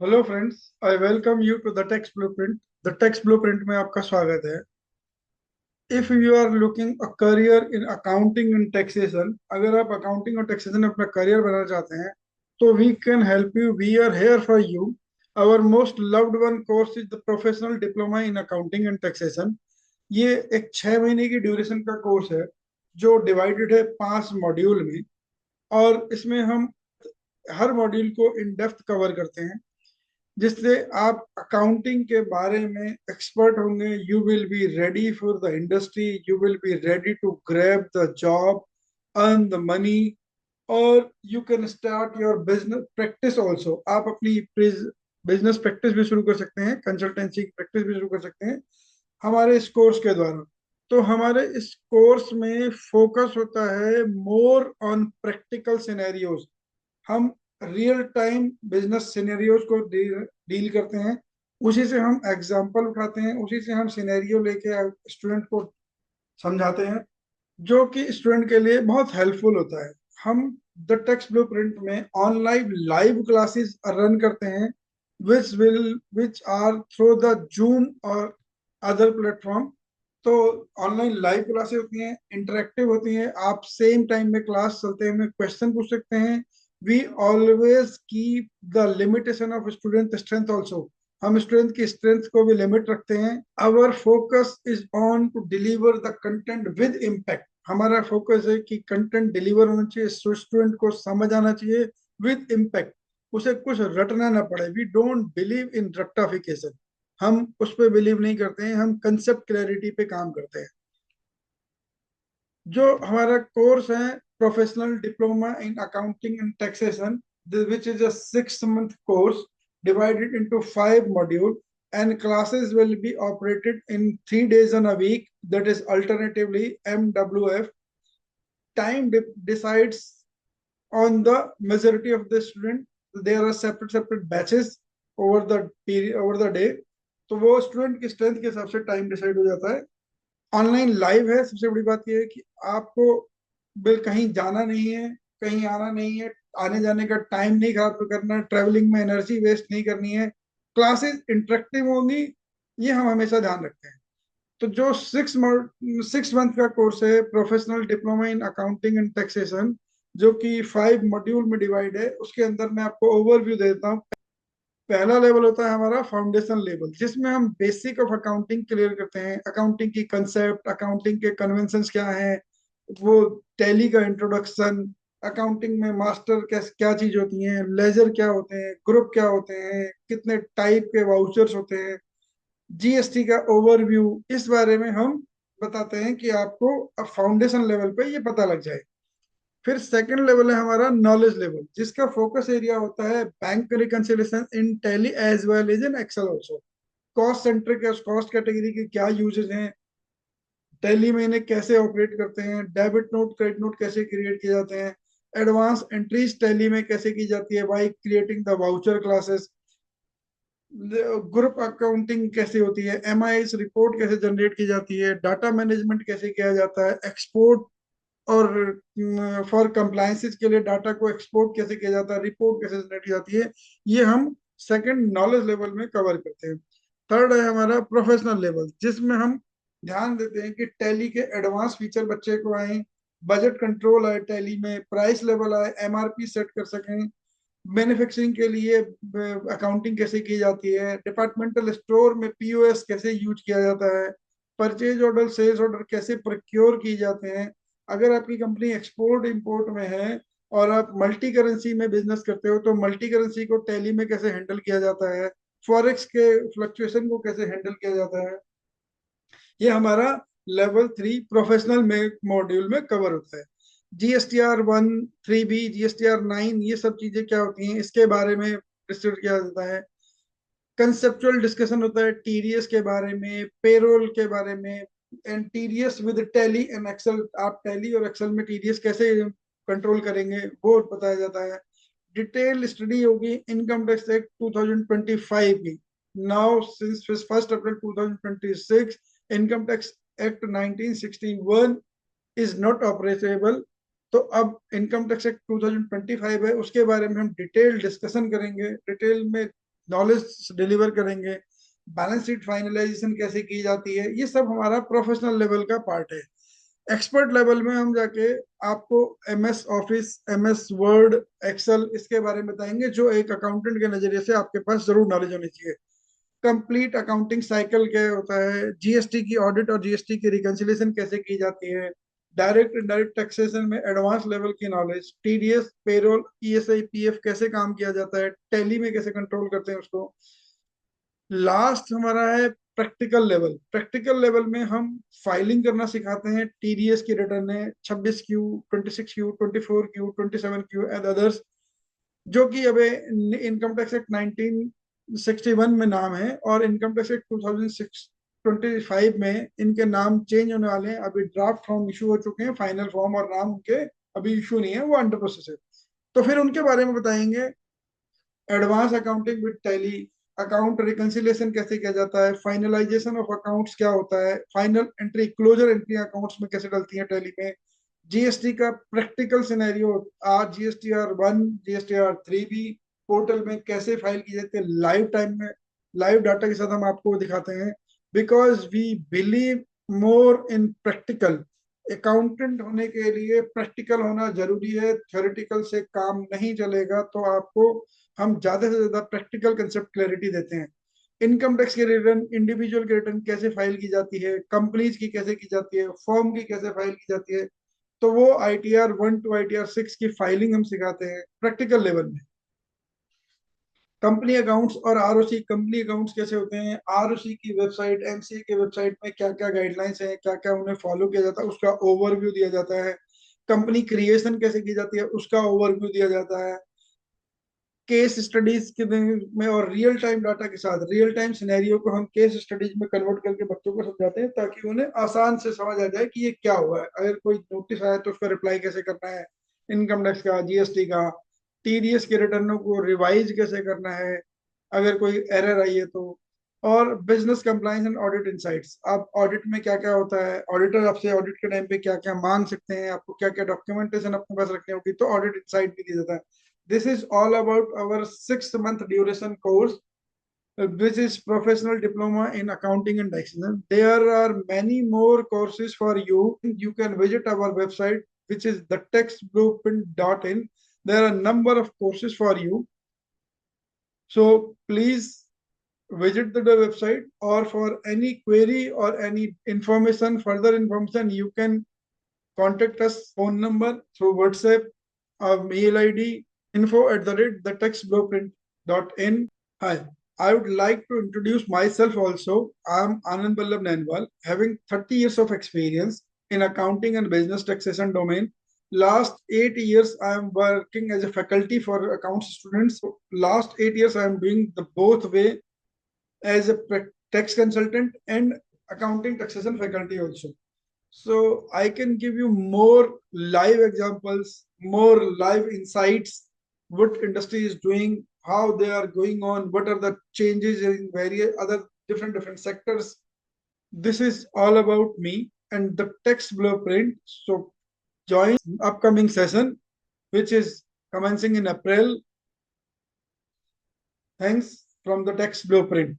Hello friends, I welcome you to the text blueprint. The text blueprint में आपका स्वागत है। If you are looking a career in accounting and taxation, अगर आप accounting और taxation में अपना करियर बनाना चाहते हैं तो we can help you. We are here for you. Our most loved one course is the professional diploma in accounting and taxation. ये एक 6 महीने की ड्यूरेशन का कोर्स है जो डिवाइडेड है 5 मॉड्यूल में। और इसमें हम हर मॉड्यूल को इन डेप्थ कवर करते हैं, जिससे आप अकाउंटिंग के बारे में एक्सपर्ट होंगे। You will be ready for the industry, you will be ready to grab the job, earn the money, और you can start your business practice also. आप अपनी बिजनेस प्रैक्टिस भी शुरू कर सकते हैं, कंसल्टेंसी की प्रैक्टिस भी शुरू कर सकते हैं हमारे इस कोर्स के द्वारा। तो हमारे इस कोर्स में फोकस होता है मोर ऑन प्रैक्टिकल सिनेरियोज। हम रियल टाइम बिजनेस सिनेरियोज को डील करते हैं, उसी से हम एग्जांपल उठाते हैं, उसी से हम सिनेरियो लेके स्टूडेंट को समझाते हैं, जो कि स्टूडेंट के लिए बहुत हेल्पफुल होता है। हम द टेक्स्ट ब्लूप्रिंट में ऑनलाइन लाइव क्लासेस रन करते हैं, which are through the Zoom और अदर प्लेटफॉर्म। तो ऑनलाइन लाइव क्लासेस होती हैं, इंटरेक्टिव होती हैं, आप सेम टाइम में क्लास चलते हुए क्वेश्चन पूछ सकते हैं। We always keep the limitation of student strength also. हम स्ट्रेंथ की स्ट्रेंथ को भी लिमिट रखते हैं। Our focus is on to deliver the content with impact. हमारा फोकस है कि कंटेंट डिलीवर होना चाहिए, स्टूडेंट को समझ आना चाहिए विद इम्पैक्ट, उसे कुछ रटना ना पड़े। वी डोंट बिलीव इन रट्टाफिकेशन, हम उस पर बिलीव नहीं करते हैं, हम कंसेप्ट क्लैरिटी पे काम करते हैं। जो हमारा कोर्स है professional diploma in accounting and taxation, which is a 6 month course divided into 5 modules, and classes will be operated in 3 days on a week, that is alternatively MWF. Time decides on the majority of the student. There are separate batches over the period, over the day। तो वो student की strength के हिसाब से time decide हो जाता है। Online live है। सबसे बड़ी बात यह है कि आपको बिल कहीं जाना नहीं है, कहीं आना नहीं है, आने जाने का टाइम नहीं खराब करना है, ट्रेवलिंग में एनर्जी वेस्ट नहीं करनी है। क्लासेस इंटरेक्टिव होंगी, ये हम हमेशा ध्यान रखते हैं। तो जो 6 मंथ का कोर्स है professional diploma in accounting and taxation, जो कि 5 मॉड्यूल में डिवाइड है, उसके अंदर मैं आपको ओवरव्यू देता हूँ। पहला लेवल होता है हमारा फाउंडेशन लेवल, जिसमें हम बेसिक ऑफ अकाउंटिंग क्लियर करते हैं। अकाउंटिंग की कंसेप्ट, अकाउंटिंग के कन्वेंशंस क्या हैं, वो टैली का इंट्रोडक्शन, अकाउंटिंग में मास्टर क्या चीज होती है, लेजर क्या होते हैं, ग्रुप क्या होते हैं, कितने टाइप के वाउचर्स होते हैं, जीएसटी का ओवरव्यू, इस बारे में हम बताते हैं कि आपको फाउंडेशन लेवल पे ये पता लग जाए। फिर सेकंड लेवल है हमारा नॉलेज लेवल, जिसका फोकस एरिया होता है bank reconciliation in Tally as well as in Excel also. Cost centre के कॉस्ट कैटेगरी के क्या यूजेस हैं, टैली में इन्हें कैसे ऑपरेट करते हैं, डेबिट नोट क्रेडिट नोट कैसे क्रिएट किए जाते हैं, एडवांस एंट्रीज टैली में कैसे की जाती है by creating the voucher classes, group accounting कैसे होती है, एमआई रिपोर्ट कैसे जनरेट की जाती है, डाटा मैनेजमेंट कैसे किया जाता है, एक्सपोर्ट और फॉर कंप्लायंसेस के लिए डाटा को एक्सपोर्ट कैसे किया जाता है, रिपोर्ट कैसे जनरेट की जाती है, ये हम सेकंड नॉलेज लेवल में कवर करते हैं। थर्ड है हमारा प्रोफेशनल लेवल, जिसमें हम ध्यान देते हैं कि टैली के एडवांस फीचर बच्चे को आए, बजट कंट्रोल आए, टैली में प्राइस लेवल आए, एमआरपी सेट कर सकें, मैन्युफैक्चरिंग के लिए अकाउंटिंग कैसे की जाती है, डिपार्टमेंटल स्टोर में पीओएस कैसे यूज किया जाता है, परचेज ऑर्डर सेल्स ऑर्डर कैसे प्रोक्योर की जाते हैं, अगर आपकी कंपनी एक्सपोर्ट इंपोर्ट में है और आप मल्टी करेंसी में बिजनेस करते हो तो मल्टी करेंसी को टैली में कैसे हैंडल किया जाता है, फॉरेक्स के फ्लक्चुएशन को कैसे हैंडल किया जाता है, ये हमारा लेवल 3 प्रोफेशनल में मॉड्यूल में कवर होता है। GSTR 1, 3B, GSTR 9, ये सब चीजें क्या होती हैं इसके बारे में डिस्कस किया जाता है। कंसेप्चुअल डिस्कशन होता है टीडीएस के बारे में, पेरोल के बारे में, and TDS with Tally and Excel. आप टैली और एक्सेल में टीडीएस कैसे कंट्रोल करेंगे वो बताया जाता है। डिटेल स्टडी होगी इनकम टैक्स एक्ट 2025 की। Now since 1 April 2026 income tax act 1961 is not operatable. तो अब इनकम टैक्स एक्ट 2025 है, उसके बारे में हम डिटेल डिस्कशन करेंगे, डिटेल में नॉलेज डिलीवर करेंगे, बैलेंस शीट फाइनलाइजेशन कैसे की जाती है, ये सब हमारा प्रोफेशनल लेवल का पार्ट है। एक्सपर्ट लेवल में हम जाके आपको MS Office, MS Word, Excel इसके बारे में बताएंगे, जो एक अकाउंटेंट के नजरिए से आपके पास जरूर नॉलेज होनी चाहिए। कंप्लीट अकाउंटिंग साइकिल क्या होता है, GST की ऑडिट और GST की रिकंसिलेशन कैसे की जाती है, डायरेक्ट इनडायरेक्ट टैक्सेशन में एडवांस लेवल की knowledge, TDS, payroll, ESI, PF कैसे काम किया जाता है, टैली में कैसे कंट्रोल करते हैं उसको। लास्ट हमारा है प्रैक्टिकल लेवल। प्रैक्टिकल लेवल में हम फाइलिंग करना सिखाते हैं, TDS की रिटर्न है, 26Q, 26Q, 24Q, 27Q and others, जो कि अबे इनकम टैक्स एक्ट 1961 में नाम है, और इनकम टैक्स एक्ट 2025 में इनके नाम चेंज होने वाले हैं। अभी ड्राफ्ट फॉर्म इशू हो चुके हैं, फाइनल फॉर्म और नाम उनके अभी इशू नहीं है, वो अंडर प्रोसेस है। तो फिर उनके बारे में बताएंगे। Advance accounting with tally, account reconciliation कैसे किया जाता है, फाइनलाइजेशन ऑफ अकाउंट्स क्या होता है, final entry, closure entry accounts में कैसे डलती है टैली में, GST का प्रैक्टिकल सिनेरियो, GSTR 1, GSTR 3 भी पोर्टल में कैसे फाइल की जाती है, लाइव टाइम में, लाइव डाटा के साथ हम आपको दिखाते हैं। Because we believe more in practical. Accountant होने के लिए प्रैक्टिकल होना जरूरी है, थ्योरेटिकल से काम नहीं चलेगा। तो आपको हम ज्यादा से ज्यादा प्रैक्टिकल कंसेप्ट क्लैरिटी देते हैं। इनकम टैक्स की रिटर्न, इंडिविजुअल की रिटर्न कैसे फाइल की जाती है, कंपनीज की कैसे की जाती है, फर्म की कैसे फाइल की जाती है, तो वो ITR 1 to ITR 6 की फाइलिंग हम सिखाते हैं प्रैक्टिकल लेवल में। कंपनी अकाउंट्स और ROC, कंपनी अकाउंट्स कैसे होते हैं, ROC की वेबसाइट, MCA की वेबसाइट में क्या क्या गाइडलाइंस हैं, क्या क्या उन्हें फॉलो किया जाता है, उसका ओवरव्यू दिया जाता है। कंपनी क्रिएशन कैसे की जाती है, उसका ओवरव्यू दिया जाता है। केस स्टडीज के में और रियल टाइम डाटा के साथ रियल टाइम सिनेरियो को हम केस स्टडीज में कन्वर्ट करके बच्चों को समझाते हैं, ताकि उन्हें आसान से समझ आ जाए कि ये क्या हुआ है। अगर कोई नोटिस आया तो उसका रिप्लाई कैसे करना है, इनकम टैक्स का, GST का, TDS के रिटर्नों को रिवाइज कैसे करना है अगर कोई एरर आई है तो। और business compliance and audit insights, आप ऑडिट में क्या क्या होता है, ऑडिटर आपसे ऑडिट के टाइम पे क्या क्या मांग सकते हैं, आपको क्या क्या डॉक्यूमेंटेशन अपने पास रखनी होगी, तो ऑडिट इनसाइट भी दिया जाता है। This is all about our 6 month duration course, which is professional diploma in accounting and taxation. There are many more courses for you. You can visit our website, which is thetextblueprint.in. There are a number of courses for you. So please visit the website, or for any query or any information, further information, you can contact us phone number, through WhatsApp, our mail ID, info@thetextblueprint.in. Hi, I would like to introduce myself also. I'm Anand Ballabh Nainwal, having 30 years of experience in accounting and business taxation domain. Last 8 years, I am working as a faculty for accounts students. Last 8 years, I am doing the both way, as a tax consultant and accounting taxation faculty also. So I can give you more live examples, more live insights, what industry is doing, how they are going on, what are the changes in various other different sectors. This is all about me and the text blueprint. So join upcoming session, which is commencing in April. Thanks from the text blueprint.